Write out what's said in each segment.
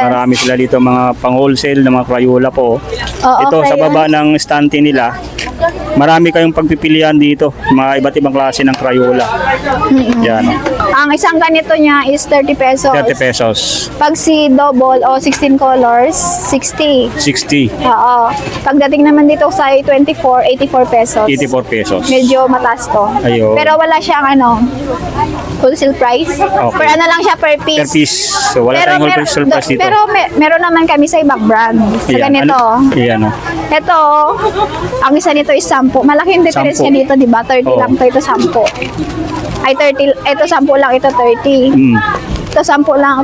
Marami sila dito mga pang-wholesale na mga Crayola po. Ito sa baba ng stante nila. Marami kayong pagpipilian dito, mga iba't ibang klase ng Crayola. Yan. Ang isang ganito niya is 30 pesos. 30 pesos. Pag si double o 16 colors, 60. 60. Oo. Pagdating naman dito sa 24, 84 pesos. 84 pesos. Medyo mataas to. Ayun. Pero wala siyang wholesale price. Okay. Per ano lang siya per piece. Per piece. So wala tayong wholesale price dito. Pero meron naman kami sa ibang brand. Sa ganito. Yan. Ito, ang isa nito is 10. Malaki yung difference 10. niya dito, di ba? 30 lang to, ito 10. Ay, 30, ito 10 lang, ito 30. Ito 10 lang,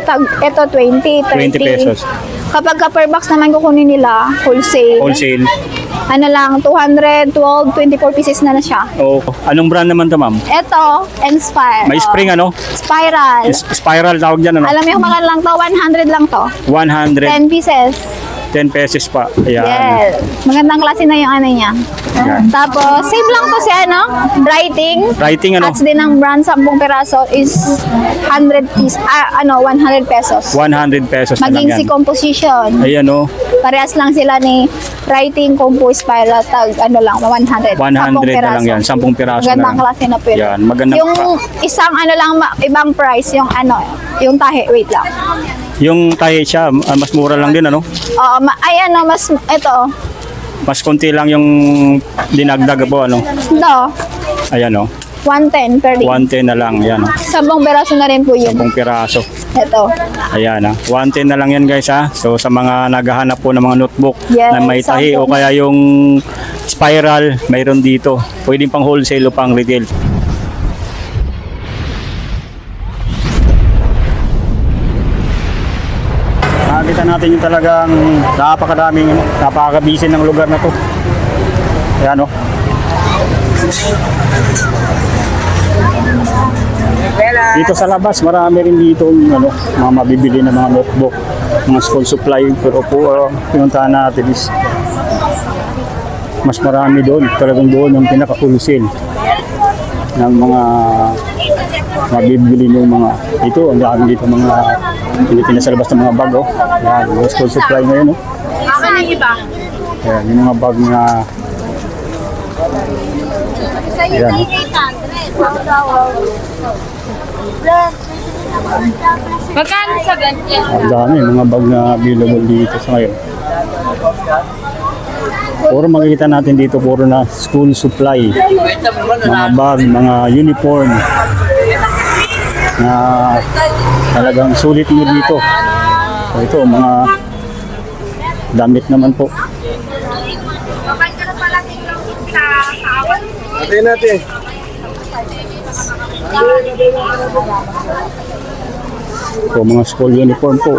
ito 20, 30. 20 pesos. Kapag ka per box naman kukunin nila, wholesale. Wholesale. Ano lang, 212, 24 pieces na siya. Oh, anong brand naman to, ma'am? Ito, Inspire. May spring Spiral. Spiral tawag diyan Alam mo yung mga lang to, 100 lang to. 100. 10 pieces. 10 pesos pa. Ayan. Yes. Magandang klase na yung ano niya. Yan. Tapos, same lang to si writing. Writing Hats din ng brand, 10 peraso is 100 pesos. 100 pesos na lang Maging yan. si composition. Ayan o. Parehas lang sila ni writing, compose, spiral, tag, 100. 100 na lang yan. 10 piraso na Magandang lang. klase na po yun. Yan. Magandang Yung isang ibang price, yung yung tahi, wait lang. Yung tahi siya, mas mura lang din Oo, mas, ito, Mas konti lang yung dinagdag po ito, Ayan 110 per day. 110 na lang. Ayan 10 peraso na rin po yun. 10 piraso. Ito. Ayan 110 na lang yan guys ha. So sa mga naghahanap po ng mga notebook Yes, na may tahi o kaya yung spiral, mayroon dito. Pwedeng pang wholesale o pang retail. Nakita natin yung talagang napakabisi ng lugar na to. Ayan Dito sa labas, marami rin dito mga mabibili na mga notebook, mga school supply. Pero po, pinuntahan natin is mas marami doon. Talagang doon ang pinaka-wholesale ng mga mabibili ng mga ito. Ang dami dito mga Pilipinas sa labas ng mga bag. Yan, mga school supply ngayon. Yan, yung mga bag na yan. Magkano sa ganyan? Ang dami, mga bag na available dito sa ngayon. Puro makikita natin dito, puro na school supply. Mga bag, mga uniform. Na talagang sulit nyo dito. So ito, mga damit naman po. Natin natin. So mga school uniform po.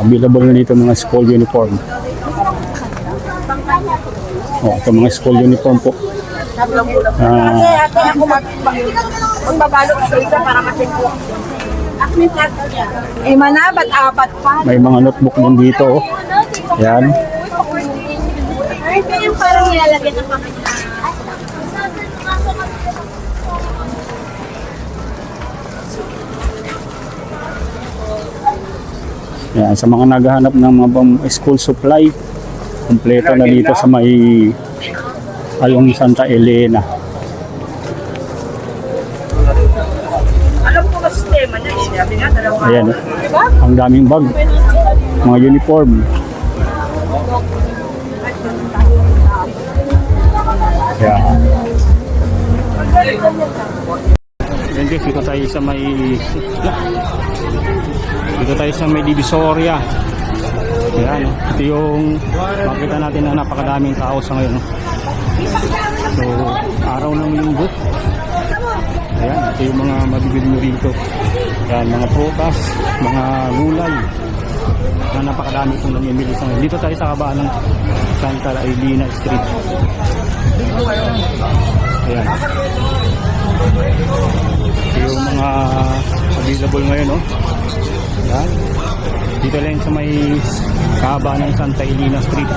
Available na dito mga school uniform. Ito mga school uniform po. Magbabalot sa isa para masinpo. Manabat, apat pa. May mga notebook din dito. Yan. Ito yung parang nilalagyan ng kamay. Yan, sa mga naghahanap ng mga school supply, kompleto na dito sa may Ayong Santa Elena. Alam ko ba sistema niya? Sabi nga, dalawa. Ayan, ang daming bag, mga uniform. Yan. Yan guys, dito tayo sa may Divisoria. Ayan, ito yung makita natin na napakadaming tao sa ngayon. So, araw ng linggo. Ayan, ito yung mga mabibili nyo dito. Ayan, mga prutas, mga gulay. Na napakadami itong namimili sa ngayon. Dito tayo sa kabaan ng Santa Elena Street. Ayan. Ito yung mga available ngayon, Ayan. Dito lang sa may kahaba ng Santa Elena Street.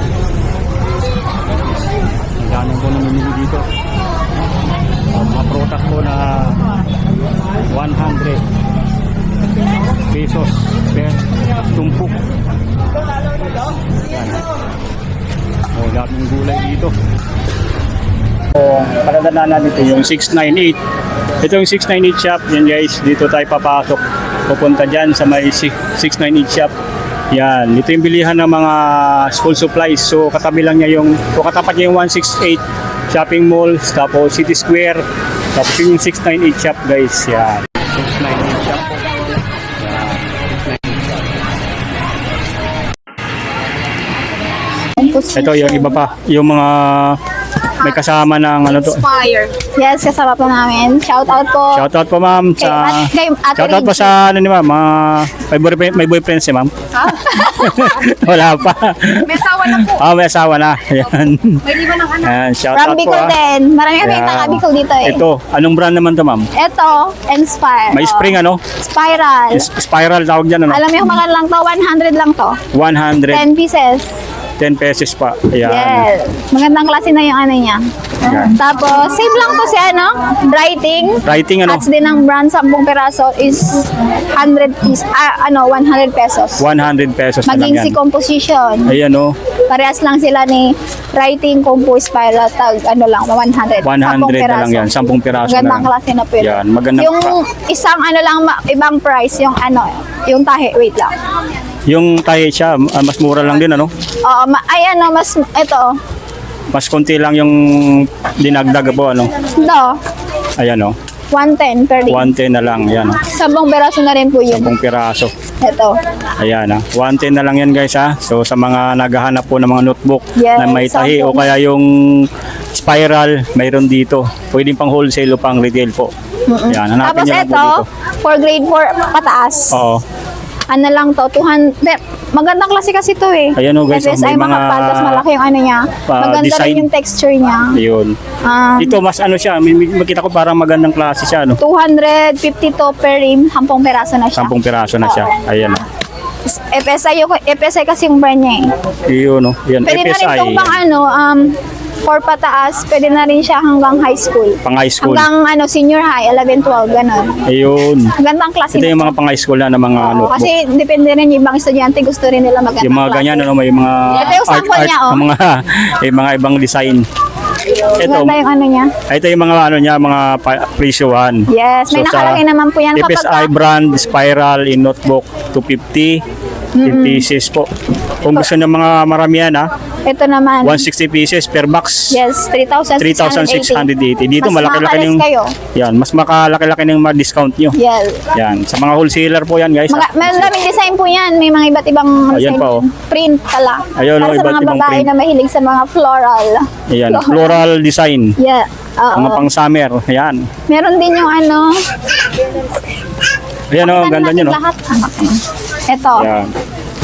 Ang dami po namimili dito. Mga prutas po na 100. pesos per tumpok. Yan. Oh, lahat ng gulay dito. Paladaan natin ito yung 698. Ito yung 698 shop. Yan guys, dito tayo papasok. Pupunta dyan sa may 698 shop. Yan, dito yung bilihan ng mga school supplies. So katabi lang niya yung, o katapat niya yung 168 shopping mall, tapos City Square, tapos yung 698 shop guys. Yan, 698 shop. Ito yung iba pa, yung mga may kasama ng ano to. Inspire. Yes, kasama po namin. Shout out po. Shoutout po ma'am sa shoutout po sa ano ni ma'am, mga may boyfriend si ma'am. Wala pa. May asawa na po. May asawa na. Ayan. May liba ng anak. Ayan, From shoutout po Bicol din. Marami kami Ayan. taga Bicol dito eh. Ito, anong brand naman to ma'am? Ito, Inspire. May spring ano? Spiral. Spiral tawag dyan ano? Alam mo yung mga lang to, 100 lang to. 100, 10 pieces. 10 pesos pa. Ayan. Yes. Magandang klase na yung ano niya. Ayan. Tapos, same lang to si ano, writing. Writing ano? Hats din ng brand, 10 peraso is 100 pesos. 100 pesos na lang Maging yan. si composition. Ayan o. Parehas lang sila ni writing, compo, spiral, tag, ano lang, 100. 100 na lang yan. 10 piraso na Magandang lang. klase na po yun. Yan, magandang Yung isang ano lang, ibang price, yung ano, yung tahi, wait lang. Yung tayo siya, mas mura lang din ano? Oo, ay ano, mas, ito, Mas konti lang yung dinagdag po ano? ito, Ayan o. 110 per day. 110 na lang. Ayan o. 10 peraso na rin po yun. 10 piraso. Ito. Ayan ha. 110 na lang yan guys ha. So sa mga naghahanap po ng mga notebook Yes, na may tahi o sample. kaya yung spiral, mayroon dito. Pwedeng pang wholesale o pang retail po. Ayan, hanapin Tapos nyo lang po ito, dito. for grade 4 pataas. Oo. Ano lang to, 200. Magandang klase kasi to eh. Ayan o guys, FSI may mga tapos malaki yung ano niya. Maganda design. rin yung texture niya. Ayun. Ito mas ano siya, makita ko parang magandang klase siya ano. 250 to per rim, 10 peraso na siya. 10 piraso na siya. Ayan o. FSI kasi yung brand niya eh. Ayun o. Ayan, Pwede na rin FSI. itong pang ano, for pataas, pwede na rin siya hanggang high school. Pang high school. Hanggang ano, senior high, 11, 12, ganun. Ayun. Magandang klase. Ito yung mga pang high school na mga Oo, notebook. kasi depende rin yung ibang estudyante, gusto rin nila magandang Yung mga klase. ganyan ano, may mga Ito yung sample niya, oh. mga may mga ibang design. Ito, Maganda yung ano niya. ito yung mga ano niya, mga presyohan. Yes, may So, sa nakalagay naman po yan kapag FSI brand spiral in notebook 250 in pieces po. Kung gusto ng mga maramihan ha, ito naman. 160 pieces per box. Yes, 3,680. 3,680. Dito Mas malaki-laki makaless yung kayo. yan, mas makalaki-laki ng ma-discount nyo. Yes. Yan, sa mga wholesaler po yan guys. Maraming design po yan. May mga iba't ibang Ayan design. pa, oh. Print pala. Ayun, para oh, sa iba't mga ibang babae print. na mahilig sa mga floral. Ayan, floral design. Yeah. Mga Oo. pang summer. Ayan. Meron din yung ano. Ayan o, Pakita ganda natin nyo no. lahat. Ito. Ayan.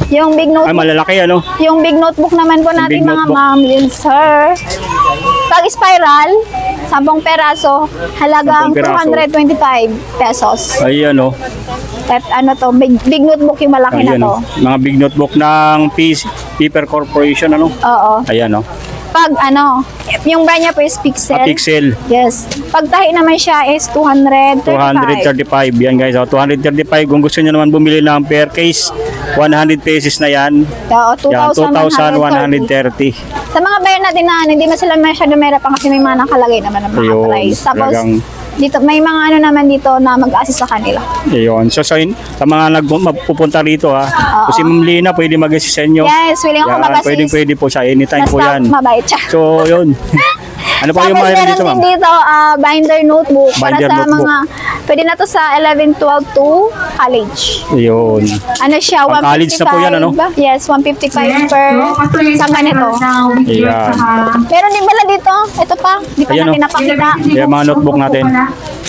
Yung big Ay, notebook. malalaki ano. Yung big notebook naman po natin big mga notebook. ma'am. Yun, sir. Pag spiral, 10 peraso, halagang 10 peraso. 225 pesos. Ayan o. At ano to, big notebook yung malaki Ayan na to. o. Mga big notebook ng Paper Corporation ano. Oo. Ayan o. Pag ano, yung brand niya po is Pixel. Pixel. Yes. Pag tahi naman siya is 235. 235. Yan guys. O, 235. Kung gusto nyo naman bumili ng per case, 100 pesos na yan. Oo, Yan, 2,130. 2,130. Sa mga buyer natin na hindi man sila masyado mahirapan kasi may mga nakalagay naman ng mga Ayun, price. Tapos, talagang- dito, may mga ano naman dito na mag-assist sa kanila. Ayun. So, sa mga magpupunta rito ha. Oo. Kung si Ma'am Lina, pwede mag-assist sa inyo. Yes, willing ako Yan, mag-assist. pwede po siya. Anytime po Basta yan. mabait siya. So, yun. Ano pa yung Tapos mayroon meron dito, din ma'am? dito binder notebook para Binder sa notebook. mga, pwede na to sa 11, 12 to college. Yun. Ano siya, Pang college na po yan, ano? Yes, 155 per isang ganito. Ayan. Meron din pala dito, ito pa, di pa Ayan, natin oh. napakita. Yung mga notebook natin.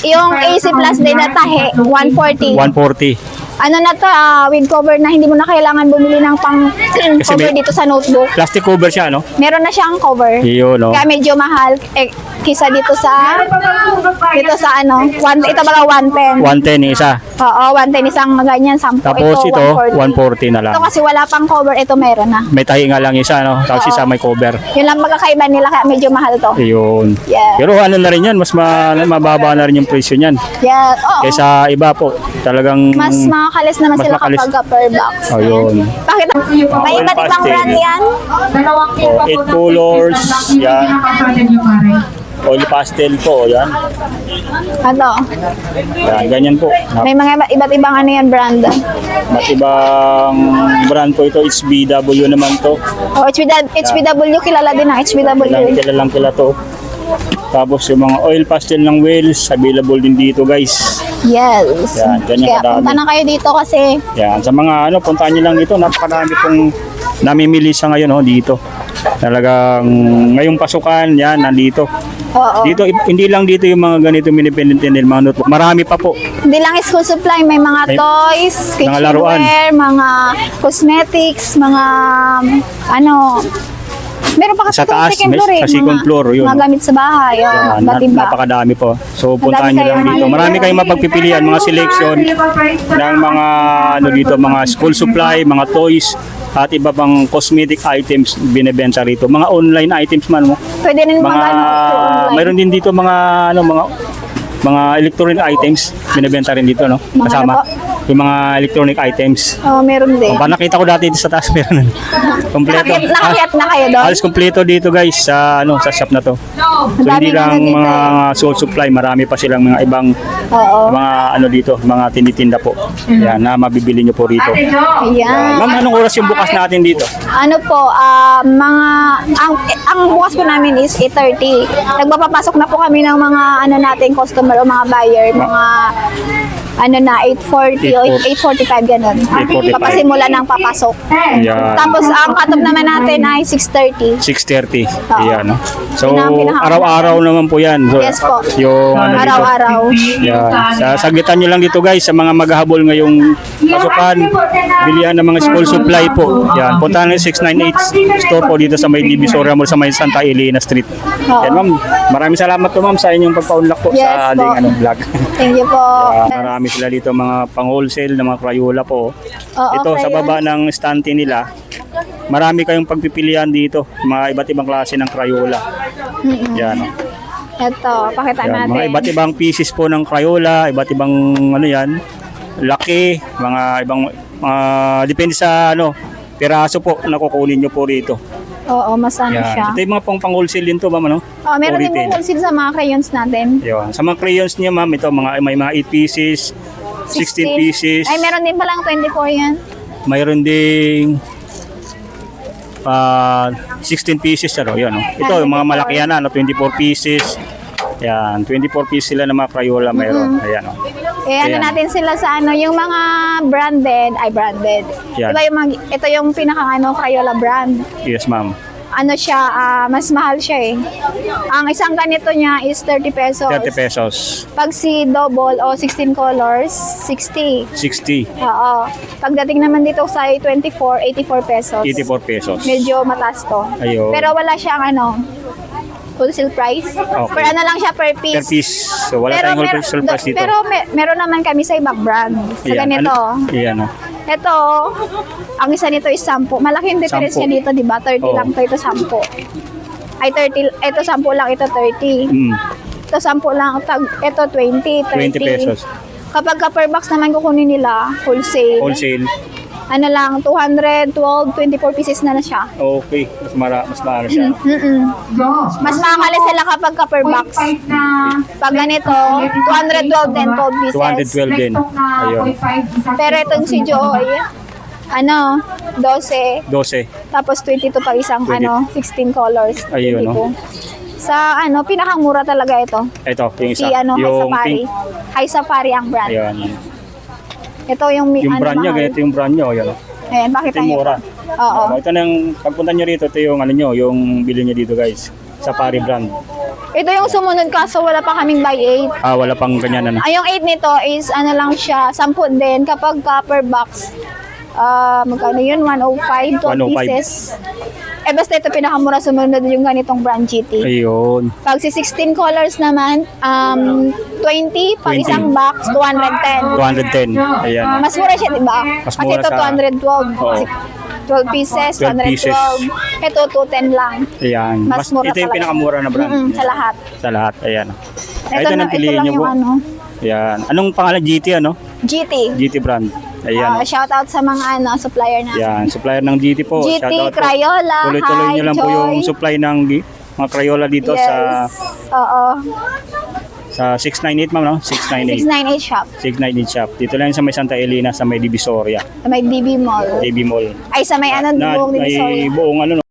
Yung AC Plus din na tahe, 140. 140. Ano na to, with cover na hindi mo na kailangan bumili ng pang cover may- dito sa notebook. Plastic cover siya, no? Meron na siyang cover. Yun, no? Kaya medyo mahal kisa dito sa ano, ito mga 110. 110 yung isa. Oo, 110 isang ganyan, 10. Tapos ito, 140 na lang. Ito kasi wala pang cover, ito meron na. May tahi nga lang isa, no? Tapos Oo. isa may cover. Yun lang magkakaiba nila kaya medyo mahal to. Yun. Yeah. Pero ano na rin yan, mas mababa na rin yung presyo niyan. Yeah, oo. Kaysa iba po, talagang Mas makakalis naman Mas sila makalis. kapag per box. Ayun. Bakit? May Oil iba't ibang pastel. brand yan? Oh, 8 colors. Yan. Oil pastel po. Yan. Ano? Yan. Ganyan po. May mga iba't ibang ano yan brand. At ibang brand po ito. It's BW naman to. Oh, HBW, kilala din ang HBW. Kilalang kila to. Tapos yung mga oil pastel ng Wales, available din dito guys. Yes. Yan, ganyan Kaya kadami. punta na kayo dito kasi Yan, sa mga puntahan nyo lang dito, napakadami pong namimili sa ngayon dito. Talagang ngayong pasukan, yan, nandito. oo. Dito, hindi lang dito yung mga ganito independent nil, mga notebook. Marami pa po. Hindi lang school supply, may mga May toys, mga laruan. kitchenware, mga cosmetics, mga ano, meron pa kasi Sa taas, second may- floor sa second floor, yun. mga gamit sa bahay, Yan, ba't iba? napakadami po. So, puntahan nyo Madami lang kayong dito. Marami kayong mapagpipilian, mga selection ng mga dito, mga school supply, mga toys, at iba pang cosmetic items binebenta rito. Mga online items man mo. Pwede rin mga, Mga online. mayroon din dito mga electronic items binebenta rin dito, no? Mga Kasama ano po? yung mga electronic items. Oh, meron din. Ba nakita ko dati dito sa taas meron. Kompleto. Nakakiyat na kayo doon? Halos kompleto dito guys sa sa shop na to. So Madami hindi lang naman dito. mga soul supply, marami pa silang mga ibang Oo. mga dito, mga tinitinda po. Yan na mabibili nyo po rito. Ayan. Ma'am, anong oras yung bukas natin dito? Ano po, ang bukas po namin is 8:30. Nagpapapasok na po kami ng mga nating customer o mga buyer, mga na 8:40 o 8:45 ganun. 8:45. Papasimula ng papasok. Yan. Tapos ang cut-off naman natin ay 6:30. 6:30. Oo. Yan, no? So, Yun ang pinaka- araw-araw naman po yan. So, Yes po. yung dito. Araw-araw. Yan. Saglitan nyo lang dito guys sa mga maghahabol ngayong pasukan, bilihan ng mga school supply po. Yan. Puntahan nyo 698 store po dito sa may Divisoria Mall sa may Santa Elena Street. Oo. Yan ma'am. Maraming salamat po ma'am sa inyong pagpa-unlock po Yes sa po. ating vlog. Thank you po. Marami sila dito mga pang-wholesale na mga Crayola po. Oo, Ito sa Crayon. baba ng stante nila. Marami kayong pagpipilian dito, mga iba't ibang klase ng Crayola. Yan. Ito, pakita Yan, natin. mga iba't ibang pieces po ng Crayola, iba't ibang yan, laki, mga ibang depende sa piraso po na kukunin nyo po rito. Oo, mas ano Yan. siya. Ito yung mga pang-wholesale din to, ma'am, ano? Oh, meron din Retail. po wholesale sa mga crayons natin. Yan. Sa mga crayons niya, ma'am, ito may mga 8 pieces, 16 pieces. Ay, meron din palang 24 yan. Mayroon ding 16 pieces yan. Ito yung mga malaki yan 24 pieces. Yan, 24 pieces sila ng mga Crayola mayroon. Ayan. Eh, ano Ayan. natin sila sa yung mga branded. Yan. Diba ito yung pinaka Crayola brand. Yes, ma'am. Ano siya, mas mahal siya eh. Ang isang ganito niya is 30 pesos. 30 pesos. Pag si double o 16 colors, 60. 60. Oo. Pagdating naman dito sa 24, 84 pesos. 84 pesos. Medyo mataas to. Ayun. Pero wala siyang wholesale price. Okay. Per ano lang siya per Per piece. piece. So, wala tayong wholesale price dito. Pero meron naman kami sa ibang brand. Sa Ayan. ganito. Ayan. Ito, ang isa nito is 10. Malaki yung difference 10. niya dito, di ba? 30 Oo. lang to, ito 10. Ay, 30, ito 10 lang, ito 30. Mm, Ito 10 lang, ito 20, 30. 20 pesos. Kapag ka per box naman kukunin nila, wholesale. Wholesale. Ano lang, 212, 24 pieces na siya. Okay. Mas mahal siya. Mas makakalis sila kapag ka per box. Pag ganito, 212 din, 12 pieces. 212 din. Ayun. Pero itong si Joy, 12. 12. Tapos 22 pag isang 20. 16 colors. Ayun, 22. Sa pinakamura talaga ito. Ito, yung isa. Si High yung Safari. pink. High Safari ang brand. Ayan. Ito yung Yung brand niya, mahal. ganito yung brand niya. Ayan. Ayan, bakit Ito yung niyo? mura. Oo. Ito na yung, pagpunta nyo rito, ito yung yung bili nyo dito guys. Safari brand. Ito yung sumunod kaso wala pa kaming buy 8. Wala pang ganyan Ay, yung 8 nito is lang siya, 10 din kapag ka per box. Magkano yun? 105, 12 105. pieces. Basta ito pinakamura sumunod yung ganitong brand GT. Ayun. Pag si 16 colors naman, 20, pag 20. isang box, 210. 210. Ayan. Mas mura siya, di ba? Mas Kasi mura ito sa- 212. Oo. Kasi 12 pieces, 12 pieces. 212. Ito 210 lang. Ayan. Mas mura ito yung talaga. pinakamura na brand. Sa lahat. Sa lahat. Ayan. Ito Ito na, nang piliin ito lang nyo po. yung Ayan. Anong pangalan? GT GT. GT brand. Ayan. Shout out sa mga supplier natin. Yan, supplier ng GT po. GT, Shoutout po. Crayola, Tuloy-tuloy nyo lang po Joy. yung supply ng mga Crayola dito Yes. sa Oo. 698 ma'am, no? 698. 698 shop. 698 shop. Dito lang sa may Santa Elena, sa may Divisoria. Sa may DB Mall. DB Mall. Ay, sa may Na, buong may Divisoria. buong ano, no?